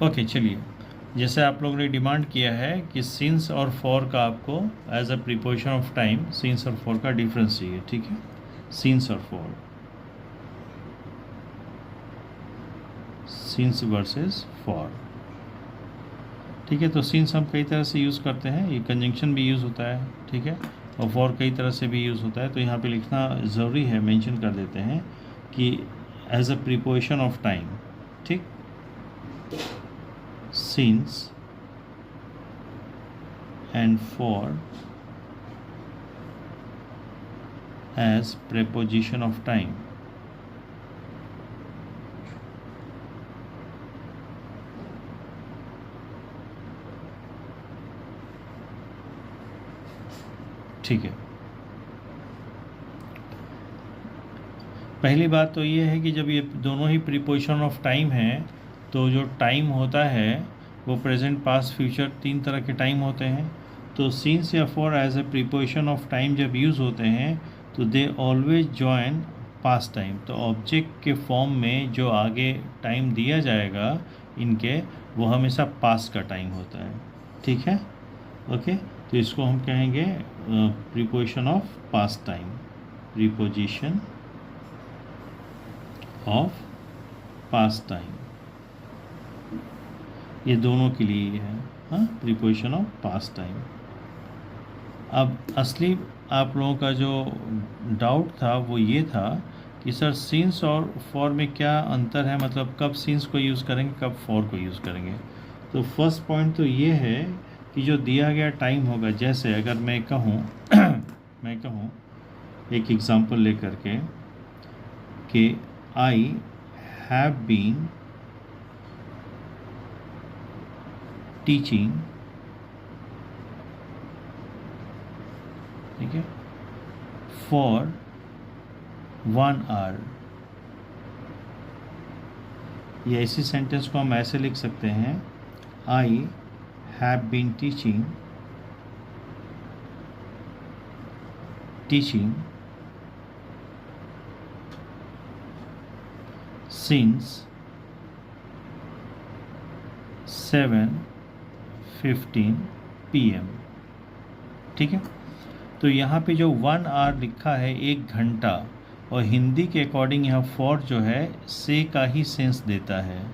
Okay चलिए, जैसे आप लोगों ने डिमांड किया है कि सिंस और फॉर का आपको as a preposition of time since और फॉर का डिफरेंस चाहिए, ठीक है। सिंस और फॉर, सिंस वर्सेस फॉर, ठीक है। तो सिंस हम कई तरह से यूज़ करते हैं, ये कंजंक्शन भी यूज़ होता है, ठीक है, और फॉर कई तरह से भी यूज़ होता है। तो यहाँ पे लिखना ज़रूरी है, मेंशन कर देते हैं कि as a preposition of time, ठीक, since and for as preposition of time, ठीक है। पहली बात तो ये है कि जब ये दोनों ही प्रीपोजिशन ऑफ टाइम हैं तो जो टाइम होता है वो प्रेजेंट, पास्ट, फ्यूचर, तीन तरह के टाइम होते हैं। तो सिंस या for as a preposition of time जब यूज़ होते हैं तो they always join past time. तो ऑब्जेक्ट के फॉर्म में जो आगे टाइम दिया जाएगा इनके, वो हमेशा पास्ट का टाइम होता है, ठीक है। ओके, तो इसको हम कहेंगे preposition of past time, preposition of past time, ये दोनों के लिए है, हाँ, प्रीपोजिशन ऑफ पास्ट टाइम। अब असली आप लोगों का जो डाउट था वो ये था कि सर सिंस और फॉर में क्या अंतर है, मतलब कब सिंस को यूज़ करेंगे, कब फॉर को यूज़ करेंगे। तो फर्स्ट पॉइंट तो ये है कि जो दिया गया टाइम होगा, जैसे अगर मैं कहूँ मैं कहूँ एक एग्ज़ाम्पल लेकर के कि आई हैव बीन टीचिंग, ठीक है, फॉर 1 आवर, या इसी सेंटेंस को हम ऐसे लिख सकते हैं, I have been teaching since 7:15 PM, ठीक है। तो यहाँ पे जो 1 आवर लिखा है, 1 घंटा, और हिंदी के अकॉर्डिंग यहाँ फॉर जो है से का ही सेंस देता है,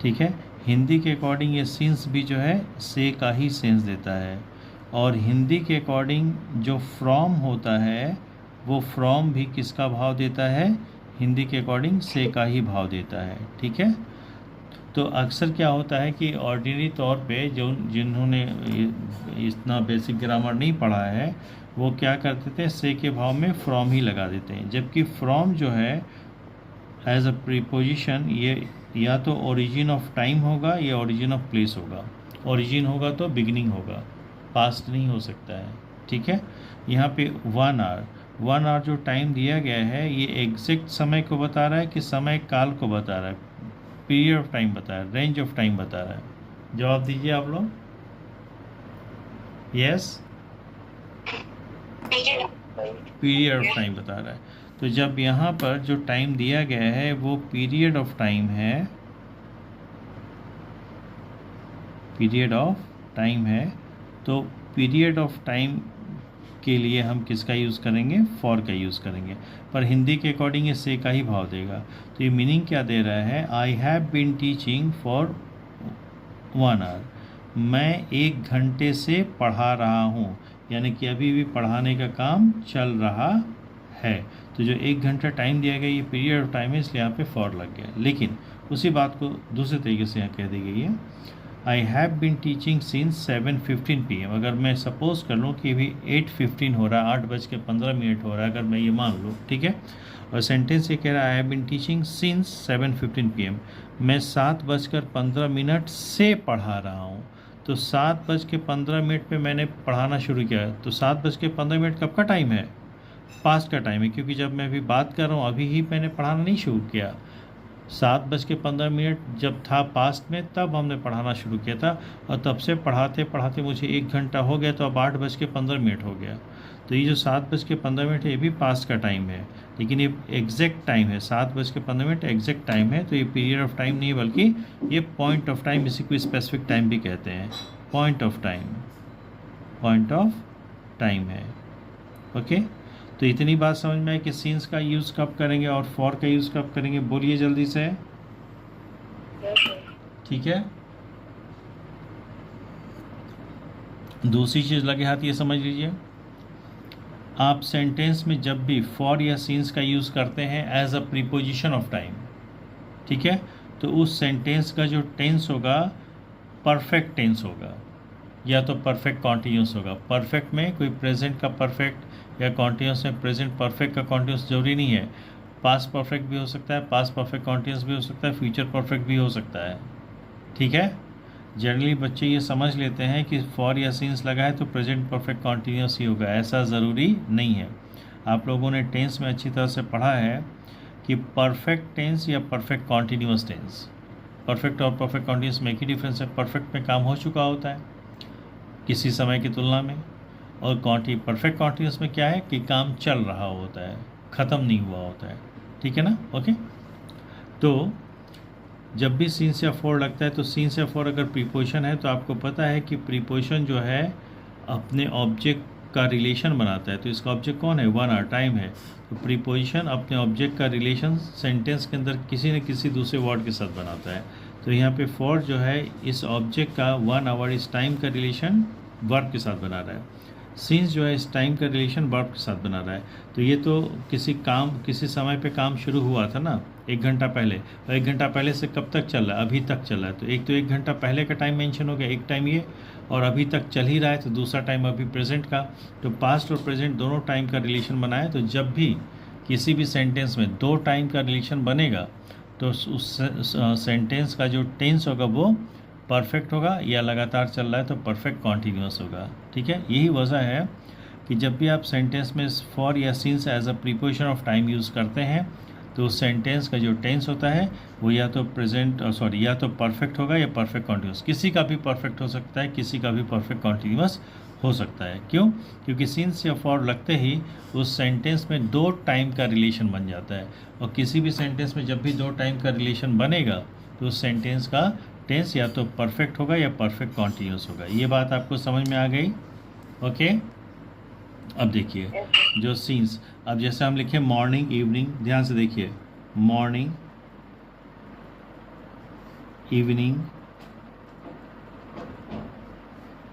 ठीक है। हिंदी के अकॉर्डिंग ये सिंस भी जो है से का ही सेंस देता है, और हिंदी के अकॉर्डिंग जो फ्रॉम होता है वो फ्रॉम भी किसका भाव देता है, हिंदी के अकॉर्डिंग से का ही भाव देता है, ठीक है। तो अक्सर क्या होता है कि ऑर्डिनरी तौर पे जो जिन्होंने इतना बेसिक ग्रामर नहीं पढ़ा है वो क्या करते थे, से के भाव में फ्रॉम ही लगा देते हैं, जबकि फ्रॉम जो है एज अ प्रीपोजिशन ये या तो ओरिजिन ऑफ टाइम होगा या ओरिजिन ऑफ प्लेस होगा। ओरिजिन होगा तो बिगिनिंग होगा, पास्ट नहीं हो सकता है, ठीक है। यहाँ पे 1 आवर जो टाइम दिया गया है ये एग्जैक्ट समय को बता रहा है कि समय काल को बता रहा है, पीरियड ऑफ टाइम बता रहा है, रेंज ऑफ टाइम बता रहा है। जवाब दीजिए आप लोग। यस, पीरियड ऑफ टाइम बता रहा है। तो जब यहाँ पर जो टाइम दिया गया है वो पीरियड ऑफ टाइम है, पीरियड ऑफ टाइम है, तो पीरियड ऑफ टाइम के लिए हम किसका यूज़ करेंगे, फॉर का यूज़ करेंगे, पर हिंदी के अकॉर्डिंग ये से का ही भाव देगा। तो ये मीनिंग क्या दे रहा है, I have been teaching for 1 hour, मैं 1 घंटे से पढ़ा रहा हूँ, यानी कि अभी भी पढ़ाने का काम चल रहा है। तो जो 1 घंटा टाइम दिया गया ये पीरियड ऑफ टाइम है, इसलिए यहाँ पे फॉर लग गया। लेकिन उसी बात को दूसरे तरीके से यहाँ कह दी गई है, I have been teaching since 7:15 PM। अगर मैं सपोज कर लूँ कि अभी 8:15 हो रहा है, 8:15 हो रहा है, अगर मैं ये मान लूँ, ठीक है, और सेंटेंस ये कह रहा है I have been teaching since 7:15 PM, मैं 7:15 से पढ़ा रहा हूँ। तो 7:15 पे मैंने पढ़ाना शुरू किया, तो 7:15 कब का टाइम है, पास्ट का टाइम है, क्योंकि जब मैं अभी बात कर रहा हूँ अभी ही मैंने पढ़ाना नहीं शुरू किया। 7:15 जब था पास्ट में, तब हमने पढ़ाना शुरू किया था, और तब से पढ़ाते पढ़ाते मुझे 1 घंटा हो गया, तो अब 8:15 हो गया। तो ये जो 7:15 है, ये भी पास्ट का टाइम है, लेकिन ये एग्जैक्ट टाइम है। 7:15 एग्जैक्ट टाइम है, तो ये पीरियड ऑफ टाइम नहीं है, बल्कि ये पॉइंट ऑफ टाइम, इसी को स्पेसिफिक टाइम भी कहते हैं। Point of time, point of time है। ओके, तो इतनी बात समझ में आई कि सीन्स का यूज़ कब करेंगे और फॉर का यूज़ कब करेंगे, बोलिए जल्दी से। ठीक है, दूसरी चीज़ लगे हाथ, ये समझ लीजिए, आप सेंटेंस में जब भी फॉर या सीन्स का यूज़ करते हैं as a preposition of time, ठीक है, तो उस सेंटेंस का जो टेंस होगा परफेक्ट टेंस होगा, या तो परफेक्ट कॉन्टिन्यूस होगा। परफेक्ट में कोई प्रेजेंट का परफेक्ट या कॉन्टिन्यूस में प्रेजेंट परफेक्ट का कॉन्टिन्यूस जरूरी नहीं है। पास्ट परफेक्ट भी हो सकता है, पास्ट परफेक्ट कॉन्टिन्यूस भी हो सकता है, फ्यूचर परफेक्ट भी हो सकता है। ठीक है, जनरली बच्चे ये समझ लेते हैं कि फॉर या सिंस लगा है तो प्रेजेंट परफेक्ट कॉन्टिन्यूस ही होगा, ऐसा ज़रूरी नहीं है। आप लोगों ने टेंस में अच्छी तरह से पढ़ा है कि परफेक्ट टेंस या परफेक्ट कॉन्टिन्यूस टेंस, परफेक्ट और परफेक्ट कॉन्टिन्यूस में एक ही डिफरेंस है। परफेक्ट में काम हो चुका होता है किसी समय की तुलना में, और परफेक्ट कॉन्टिन्यूस में क्या है कि काम चल रहा होता है, ख़त्म नहीं हुआ होता है। ठीक है ना, ओके। तो जब भी सीन्स या फॉर लगता है, तो सीन्स या फॉर अगर प्रीपोजिशन है, तो आपको पता है कि प्रीपोजिशन जो है अपने ऑब्जेक्ट का रिलेशन बनाता है। तो इसका ऑब्जेक्ट कौन है, वन आवर, टाइम है। तो प्रीपोजिशन अपने ऑब्जेक्ट का रिलेशन सेंटेंस के अंदर किसी न किसी दूसरे वर्ड के साथ बनाता है। तो यहाँ पे फॉर जो है इस ऑब्जेक्ट का 1 आवर, इस टाइम का रिलेशन वर्ब के साथ बना रहा है। सिंस जो है इस टाइम का रिलेशन वर्ब के साथ बना रहा है। तो ये तो किसी समय पे काम शुरू हुआ था ना 1 घंटा पहले, और 1 घंटा पहले से कब तक चल रहा है, अभी तक चल रहा है। तो 1 घंटा पहले का टाइम मेंशन हो गया, एक टाइम ये, और अभी तक चल ही रहा है, तो दूसरा टाइम अभी प्रेजेंट का। तो पास्ट और प्रेजेंट दोनों टाइम का रिलेशन बनाया। तो जब भी किसी भी सेंटेंस में 2 टाइम का रिलेशन बनेगा, तो उस सेंटेंस का जो टेंस होगा वो परफेक्ट होगा, या लगातार चल रहा है तो परफेक्ट कॉन्टीन्यूअस होगा। ठीक है, यही वजह है कि जब भी आप सेंटेंस में फॉर या since as a preposition of time use करते हैं, तो उस सेंटेंस का जो टेंस होता है वो या तो या तो परफेक्ट होगा या परफेक्ट कॉन्टीन्यूअस। किसी का भी परफेक्ट हो सकता है, किसी का भी परफेक्ट कॉन्टीन्यूअस हो सकता है। क्यों? क्योंकि सिंस या फॉर लगते ही उस सेंटेंस में 2 टाइम का रिलेशन बन जाता है, और किसी भी सेंटेंस में जब भी 2 टाइम का रिलेशन बनेगा, तो उस सेंटेंस का टेंस या तो परफेक्ट होगा या परफेक्ट कॉन्टीन्यूअस होगा। ये बात आपको समझ में आ गई? ओके, अब देखिए जो सीन्स, अब जैसे हम लिखे मॉर्निंग, इवनिंग, ध्यान से देखिए, मॉर्निंग, इवनिंग,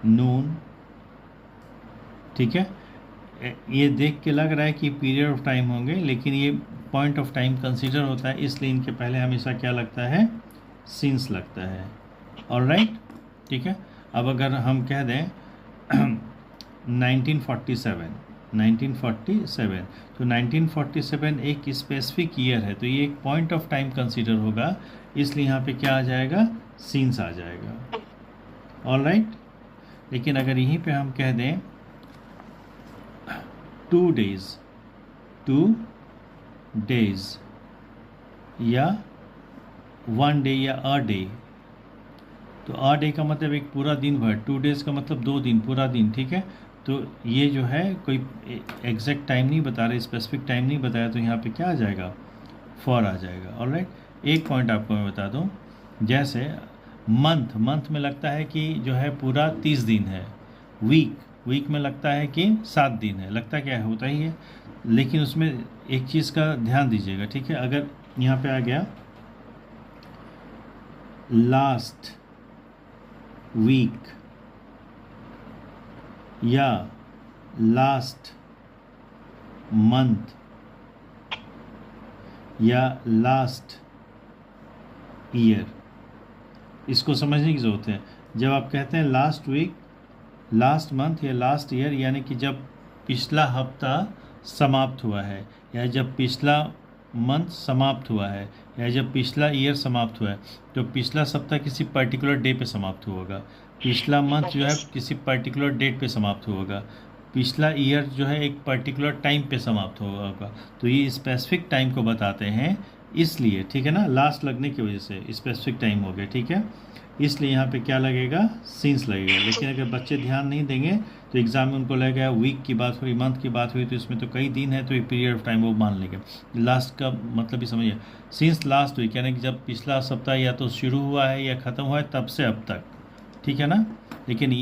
नून। ठीक है, ये देख के लग रहा है कि पीरियड ऑफ टाइम होंगे, लेकिन ये पॉइंट ऑफ टाइम कंसीडर होता है, इसलिए इनके पहले हमेशा क्या लगता है, सीन्स लगता है। ऑलराइट, ठीक है। अब अगर हम कह दें 1947, तो 1947 एक स्पेसिफिक ईयर है, तो ये एक पॉइंट ऑफ टाइम कंसीडर होगा, इसलिए यहाँ पे क्या आ जाएगा, सीन्स आ जाएगा। ऑलराइट, लेकिन अगर यहीं पे हम कह दें 2 डेज या 1 डे या अ डे, तो अ डे का मतलब एक पूरा दिन भर, 2 डेज़ का मतलब 2 दिन, पूरा दिन। ठीक है, तो ये जो है कोई एग्जैक्ट टाइम नहीं बता रहे, स्पेसिफिक टाइम नहीं बताया, तो यहाँ पे क्या आ जाएगा, फॉर आ जाएगा। ऑलराइट, एक पॉइंट आपको मैं बता दूँ, जैसे मंथ में लगता है कि जो है पूरा 30 दिन है। वीक में लगता है कि 7 दिन है, लगता क्या है, होता ही है। लेकिन उसमें एक चीज़ का ध्यान दीजिएगा, ठीक है। अगर यहाँ पे आ गया लास्ट वीक या लास्ट मंथ या लास्ट ईयर, इसको समझने की ज़रूरत है। जब आप कहते हैं लास्ट वीक, लास्ट मंथ या लास्ट ईयर, यानी कि जब पिछला हफ्ता समाप्त हुआ है, या जब पिछला मंथ समाप्त हुआ है, या जब पिछला ईयर समाप्त हुआ है, तो पिछला सप्ताह किसी पर्टिकुलर डे पे समाप्त होगा, पिछला मंथ जो है किसी पर्टिकुलर डेट पे समाप्त होगा, पिछला ईयर जो है एक पर्टिकुलर टाइम पे समाप्त होगा। तो ये स्पेसिफिक टाइम को बताते हैं, इसलिए, ठीक है ना, लास्ट लगने की वजह से स्पेसिफिक टाइम हो गया, ठीक है। इसलिए यहाँ पे क्या लगेगा, सिंस लगेगा। लेकिन अगर बच्चे ध्यान नहीं देंगे तो एग्जाम में उनको लगेगा वीक की बात हुई, मंथ की बात हुई, तो इसमें तो कई दिन है, तो एक पीरियड ऑफ टाइम वो मान लेंगे। लास्ट का मतलब भी समझिए, सिंस लास्ट वीक यानी कि जब पिछला सप्ताह या तो शुरू हुआ है या ख़त्म हुआ है तब से अब तक, ठीक है ना। लेकिन